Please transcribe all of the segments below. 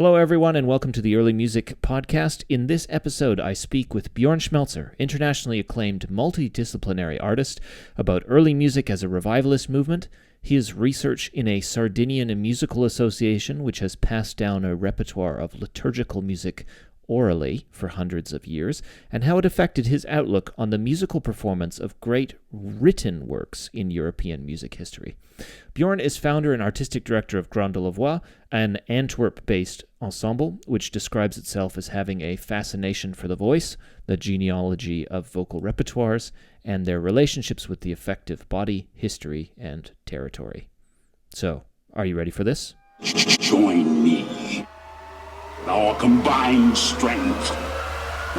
Hello, everyone, and welcome to the Early Music Podcast. In this episode, I speak with Björn Schmelzer, internationally acclaimed multidisciplinary artist, about early music as a revivalist movement, his research in a Sardinian musical association which has passed down a repertoire of liturgical music orally for hundreds of years, and how it affected his outlook on the musical performance of great written works in European music history. Björn is founder and artistic director of Graindelavoix, an Antwerp-based ensemble which describes itself as having a fascination for the voice, the genealogy of vocal repertoires, and their relationships with the effective body, history, and territory. So, are you ready for this? Join me. Our combined strength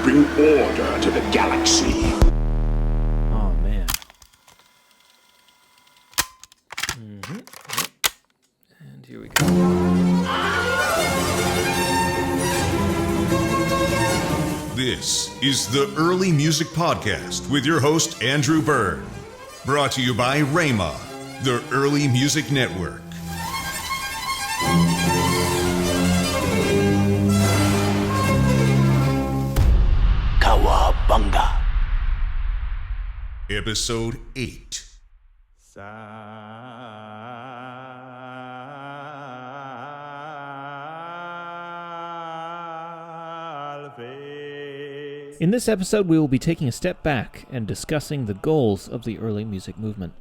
bring order to the galaxy. Oh, man. And here we go. This is the Early Music Podcast with your host, Andrew Byrne. Brought to you by REMA, the Early Music Network. Kawabunga. Episode 8. In this episode, we will be taking a step back and discussing the goals of the early music movement.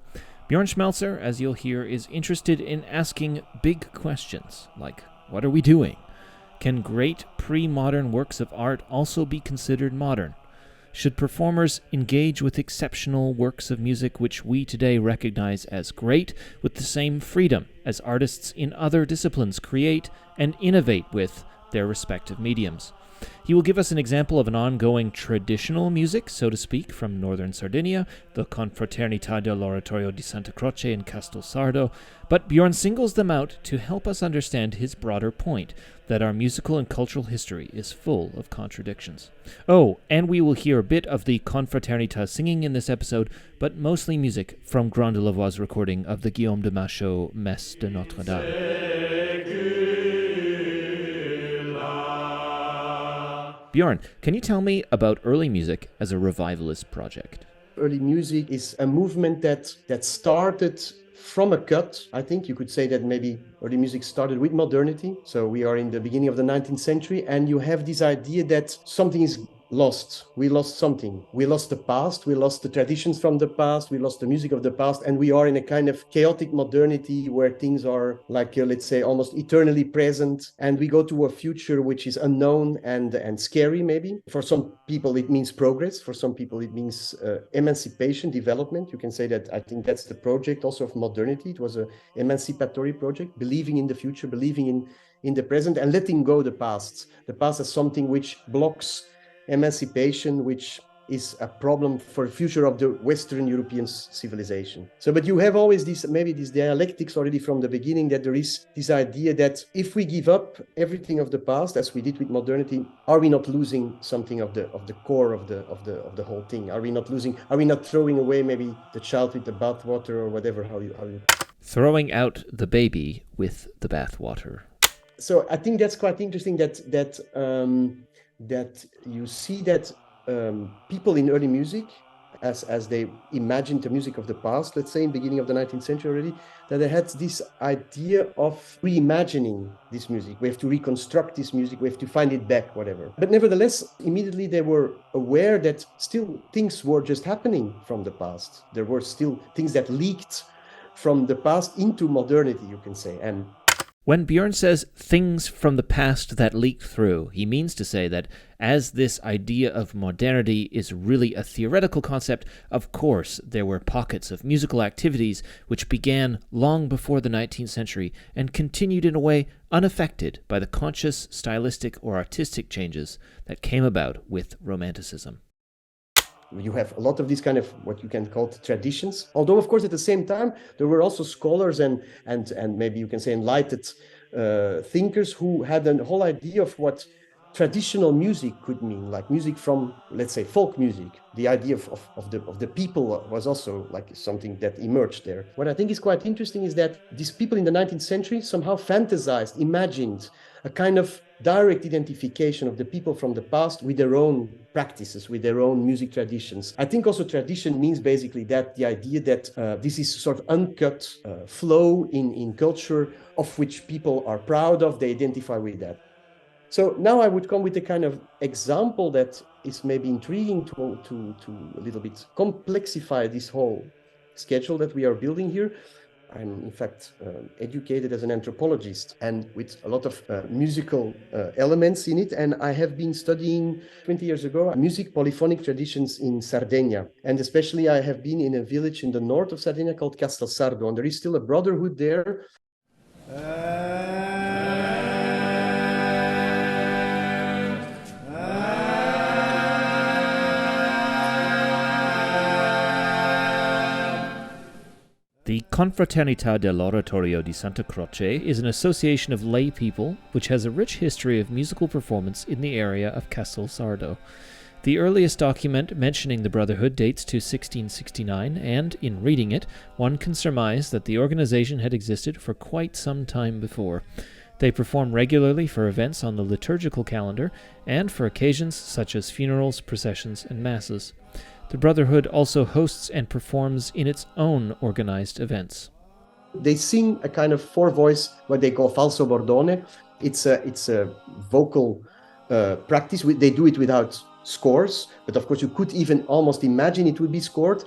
Björn Schmelzer, as you'll hear, is interested in asking big questions, like, what are we doing? Can great pre-modern works of art also be considered modern? Should performers engage with exceptional works of music which we today recognize as great with the same freedom as artists in other disciplines create and innovate with their respective mediums? He will give us an example of an ongoing traditional music, so to speak, from northern Sardinia, the Confraternità dell'Oratorio di Santa Croce in Castelsardo, but Björn singles them out to help us understand his broader point, that our musical and cultural history is full of contradictions. Oh, and we will hear a bit of the Confraternità singing in this episode, but mostly music from Graindelavoix's recording of the Guillaume de Machaut Messe de Nostre Dame. Björn, can you tell me about early music as a revivalist project? Early music is a movement that started from a cut. I think you could say that maybe early music started with modernity. So we are in the beginning of the 19th century, and you have this idea that something is lost. We lost something. We lost the past. We lost the traditions from the past. We lost the music of the past. And we are in a kind of chaotic modernity where things are like, let's say, almost eternally present. And we go to a future which is unknown and scary, maybe. For some people, it means progress. For some people, it means emancipation, development. You can say that I think that's the project also of modernity. It was an emancipatory project, believing in the future, believing in the present, and letting go the past. The past as something which blocks emancipation, which is a problem for the future of the Western European civilization. So, but you have always this dialectics already from the beginning, that there is this idea that if we give up everything of the past, as we did with modernity, are we not losing something of the core of the whole thing? Are we not throwing away maybe the child with the bathwater, or whatever? How you Throwing out the baby with the bathwater. So I think that's quite interesting that you see that people in early music, as they imagined the music of the past, let's say in the beginning of the 19th century already, that they had this idea of reimagining this music. We have to reconstruct this music, we have to find it back, whatever. But nevertheless, immediately they were aware that still things were just happening from the past. There were still things that leaked from the past into modernity, you can say. And when Björn says things from the past that leaked through, he means to say that as this idea of modernity is really a theoretical concept, of course there were pockets of musical activities which began long before the 19th century and continued in a way unaffected by the conscious stylistic or artistic changes that came about with Romanticism. You have a lot of these kind of what you can call traditions. Although, of course, at the same time, there were also scholars and maybe you can say enlightened thinkers who had a whole idea of what traditional music could mean, like music from, let's say, folk music. The idea of the people was also like something that emerged there. What I think is quite interesting is that these people in the 19th century somehow fantasized, imagined a kind of direct identification of the people from the past with their own practices, with their own music traditions. I think also tradition means basically that the idea that this is sort of uncut flow in culture of which people are proud of, they identify with that. So now I would come with a kind of example that is maybe intriguing to a little bit complexify this whole schedule that we are building here. I'm in fact educated as an anthropologist and with a lot of musical elements in it. And I have been studying 20 years ago music polyphonic traditions in Sardinia. And especially I have been in a village in the north of Sardinia called Castelsardo. And there is still a brotherhood there. The Confraternità dell'Oratorio di Santa Croce is an association of lay people which has a rich history of musical performance in the area of Castelsardo. The earliest document mentioning the brotherhood dates to 1669, and in reading it, one can surmise that the organization had existed for quite some time before. They perform regularly for events on the liturgical calendar and for occasions such as funerals, processions, and masses. The Brotherhood also hosts and performs in its own organized events. They sing a kind of four-voice, what they call falso bordone. It's a vocal practice. They do it without scores, but of course you could even almost imagine it would be scored.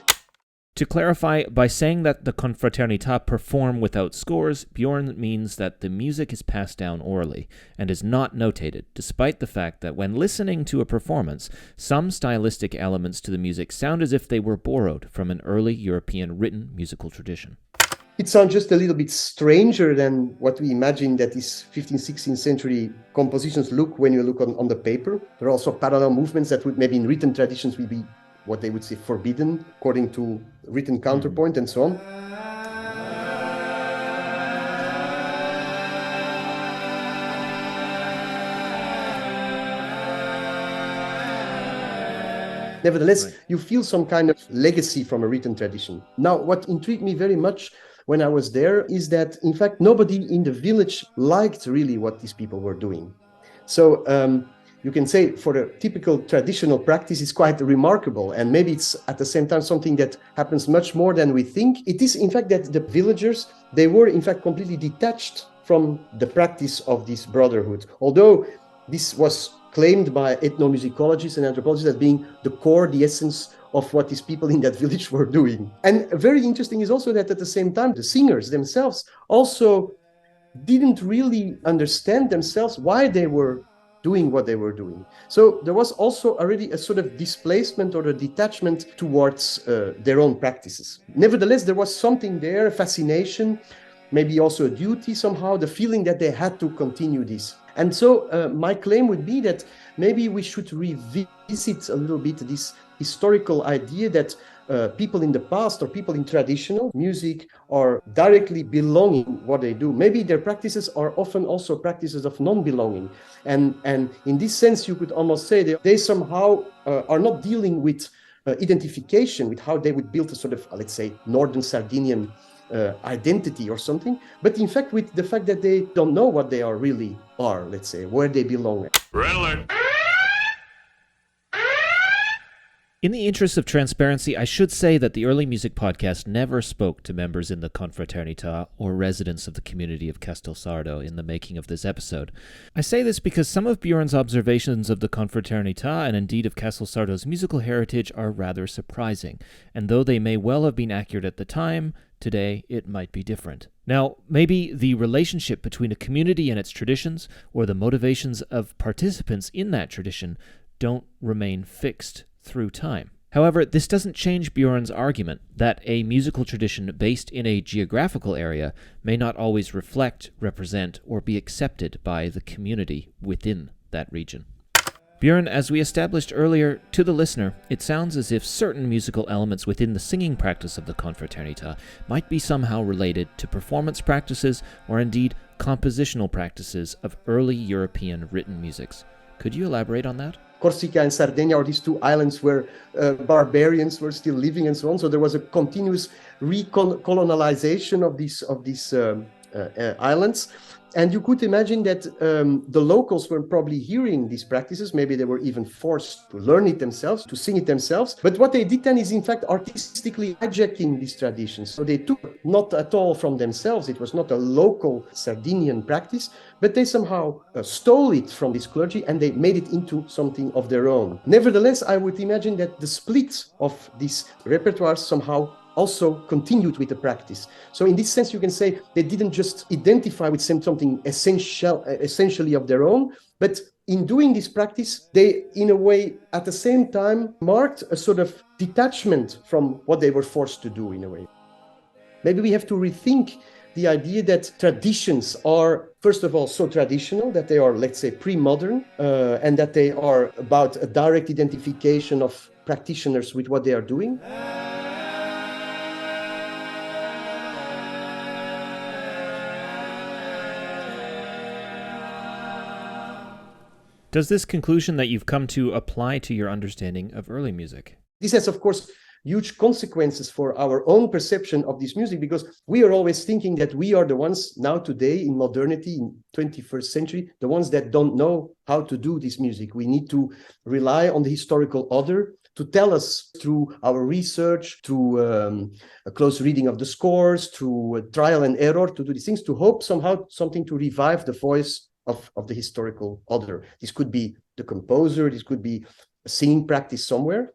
To clarify, by saying that the Confraternità perform without scores, Björn means that the music is passed down orally and is not notated, despite the fact that when listening to a performance, some stylistic elements to the music sound as if they were borrowed from an early European written musical tradition. It sounds just a little bit stranger than what we imagine that these 15th, 16th century compositions look when you look on the paper. There are also parallel movements that would maybe in written traditions would be what they would say forbidden, according to written counterpoint and so on. Nevertheless, you feel some kind of legacy from a written tradition. Now, what intrigued me very much when I was there is that, in fact, nobody in the village liked really what these people were doing. So, you can say for a typical traditional practice is quite remarkable, and maybe it's at the same time something that happens much more than we think. It is in fact that the villagers, they were in fact completely detached from the practice of this brotherhood, although this was claimed by ethnomusicologists and anthropologists as being the core, the essence of what these people in that village were doing. And very interesting is also that at the same time, the singers themselves also didn't really understand themselves why they were doing what they were doing. So there was also already a sort of displacement or a detachment towards their own practices. Nevertheless, there was something there, a fascination, maybe also a duty somehow, the feeling that they had to continue this. And so my claim would be that maybe we should revisit a little bit this historical idea that people in the past or people in traditional music are directly belonging what they do. Maybe their practices are often also practices of non-belonging. And in this sense, you could almost say that they somehow are not dealing with identification, with how they would build a sort of, let's say, Northern Sardinian identity or something, but in fact with the fact that they don't know what they really are, let's say, where they belong. Red alert. In the interest of transparency, I should say that the Early Music Podcast never spoke to members in the Confraternità or residents of the community of Castelsardo in the making of this episode. I say this because some of Björn's observations of the Confraternità and indeed of Castelsardo's musical heritage are rather surprising, and though they may well have been accurate at the time, today it might be different. Now, maybe the relationship between a community and its traditions, or the motivations of participants in that tradition, don't remain fixed through time. However, this doesn't change Björn's argument that a musical tradition based in a geographical area may not always reflect, represent, or be accepted by the community within that region. Björn, as we established earlier, to the listener, it sounds as if certain musical elements within the singing practice of the Confraternità might be somehow related to performance practices or indeed compositional practices of early European written musics. Could you elaborate on that? Corsica and Sardinia are these two islands where barbarians were still living and so on. So there was a continuous recolonization of these islands. And you could imagine that the locals were probably hearing these practices. Maybe they were even forced to learn it themselves, to sing it themselves. But what they did then is, in fact, artistically hijacking these traditions. So they took not at all from themselves. It was not a local Sardinian practice, but they somehow stole it from this clergy and they made it into something of their own. Nevertheless, I would imagine that the split of these repertoires somehow also continued with the practice. So in this sense, you can say they didn't just identify with something essentially of their own, but in doing this practice, they, in a way, at the same time, marked a sort of detachment from what they were forced to do, in a way. Maybe we have to rethink the idea that traditions are, first of all, so traditional that they are, let's say, pre-modern, and that they are about a direct identification of practitioners with what they are doing. Does this conclusion that you've come to apply to your understanding of early music? This has, of course, huge consequences for our own perception of this music, because we are always thinking that we are the ones now today in modernity, in 21st century, the ones that don't know how to do this music. We need to rely on the historical order to tell us through our research, through a close reading of the scores, through trial and error, to do these things, to hope somehow something to revive the voice of the historical order. This could be the composer, this could be a singing practice somewhere.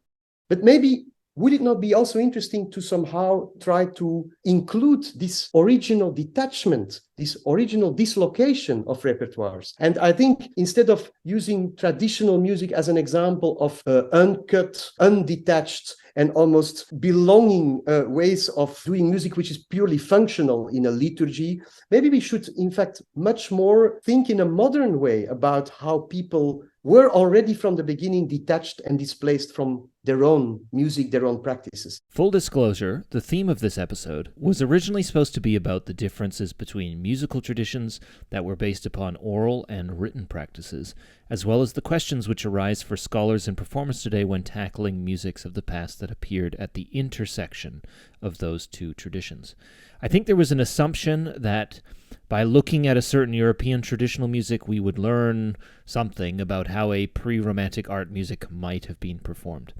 But maybe would it not be also interesting to somehow try to include this original detachment, this original dislocation of repertoires? And I think instead of using traditional music as an example of uncut, undetached, and almost belonging ways of doing music which is purely functional in a liturgy, maybe we should, in fact, much more think in a modern way about how people were already from the beginning detached and displaced from their own music, their own practices. Full disclosure, the theme of this episode was originally supposed to be about the differences between musical traditions that were based upon oral and written practices, as well as the questions which arise for scholars and performers today when tackling musics of the past that appeared at the intersection of those two traditions. I think there was an assumption that by looking at a certain European traditional music, we would learn something about how a pre-Romantic art music might have been performed.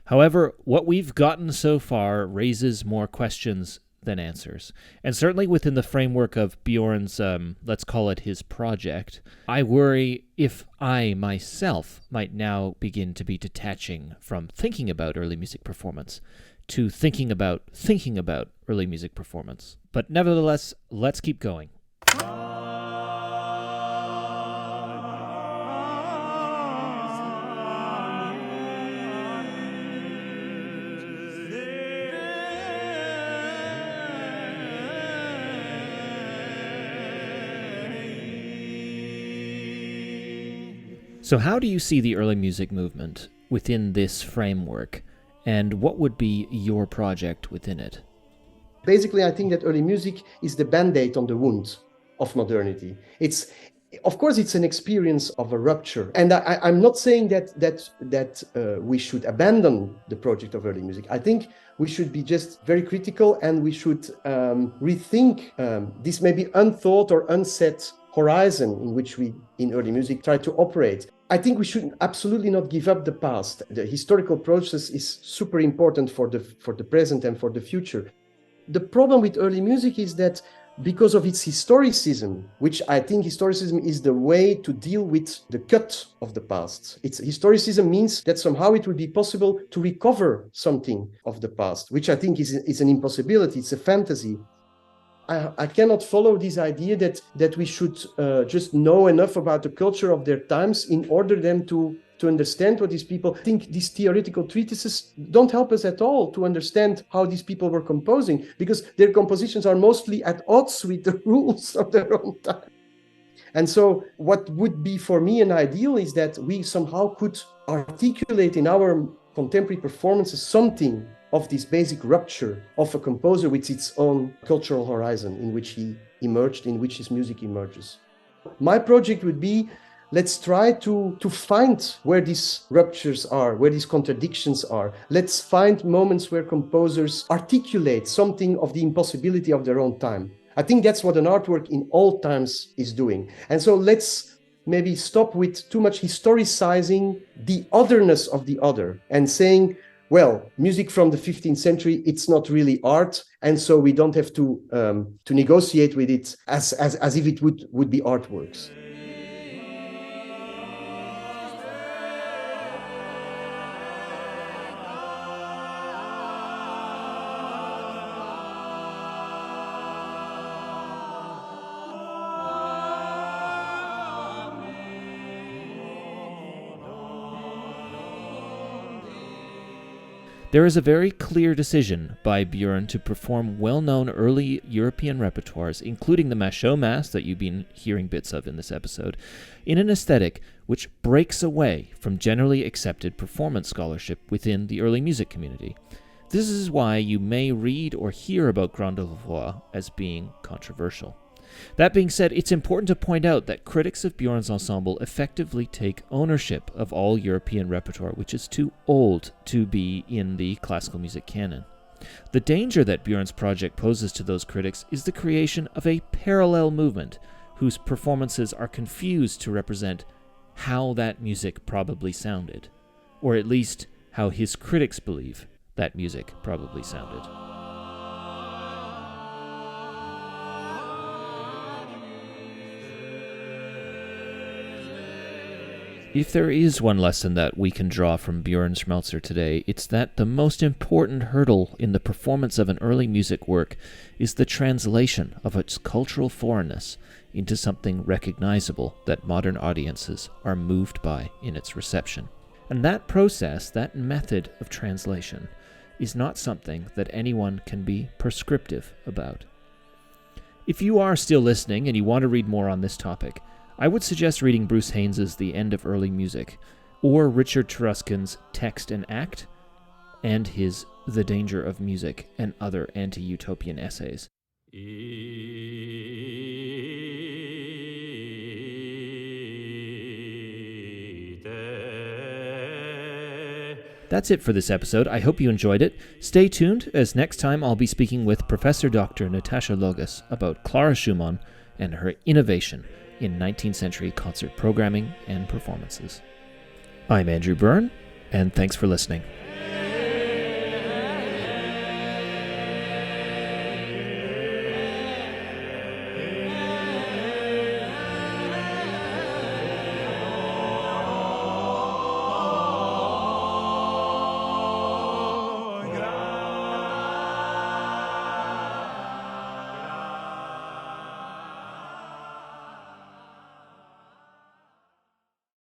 However, what we've gotten so far raises more questions than answers. And certainly within the framework of Björn's, let's call it his project, I worry if I myself might now begin to be detaching from thinking about early music performance to thinking about early music performance. But nevertheless, let's keep going. So how do you see the early music movement within this framework, and what would be your project within it? Basically, I think that early music is the band-aid on the wound of modernity. Of course, it's an experience of a rupture. And I'm not saying that we should abandon the project of early music. I think we should be just very critical, and we should rethink this maybe unthought or unset horizon in which we, in early music, try to operate. I think we should absolutely not give up the past. The historical process is super important for the present and for the future. The problem with early music is that because of its historicism, which I think historicism is the way to deal with the cut of the past. Historicism means that somehow it will be possible to recover something of the past, which I think is an impossibility, it's a fantasy. I cannot follow this idea that we should just know enough about the culture of their times in order then to understand what these people think. These theoretical treatises don't help us at all to understand how these people were composing, because their compositions are mostly at odds with the rules of their own time. And so what would be for me an ideal is that we somehow could articulate in our contemporary performances something of this basic rupture of a composer with its own cultural horizon in which he emerged, in which his music emerges. My project would be, let's try to find where these ruptures are, where these contradictions are. Let's find moments where composers articulate something of the impossibility of their own time. I think that's what an artwork in all times is doing. And so let's maybe stop with too much historicizing the otherness of the other and saying, well, music from the 15th century, it's not really art, and so we don't have to negotiate with it as if it would be artworks. There is a very clear decision by Björn to perform well-known early European repertoires, including the Machaut Mass that you've been hearing bits of in this episode, in an aesthetic which breaks away from generally accepted performance scholarship within the early music community. This is why you may read or hear about Graindelavoix as being controversial. That being said, it's important to point out that critics of Björn's ensemble effectively take ownership of all European repertoire which is too old to be in the classical music canon. The danger that Björn's project poses to those critics is the creation of a parallel movement whose performances are confused to represent how that music probably sounded, or at least how his critics believe that music probably sounded. If there is one lesson that we can draw from Björn Schmelzer today, it's that the most important hurdle in the performance of an early music work is the translation of its cultural foreignness into something recognizable that modern audiences are moved by in its reception. And that process, that method of translation, is not something that anyone can be prescriptive about. If you are still listening and you want to read more on this topic, I would suggest reading Bruce Haynes's The End of Early Music, or Richard Truscan's Text and Act, and his The Danger of Music and Other Anti-Utopian Essays. That's it for this episode. I hope you enjoyed it. Stay tuned, as next time I'll be speaking with Professor Dr. Natasha Logas about Clara Schumann and her innovation in 19th century concert programming and performances. I'm Andrew Byrne, and thanks for listening.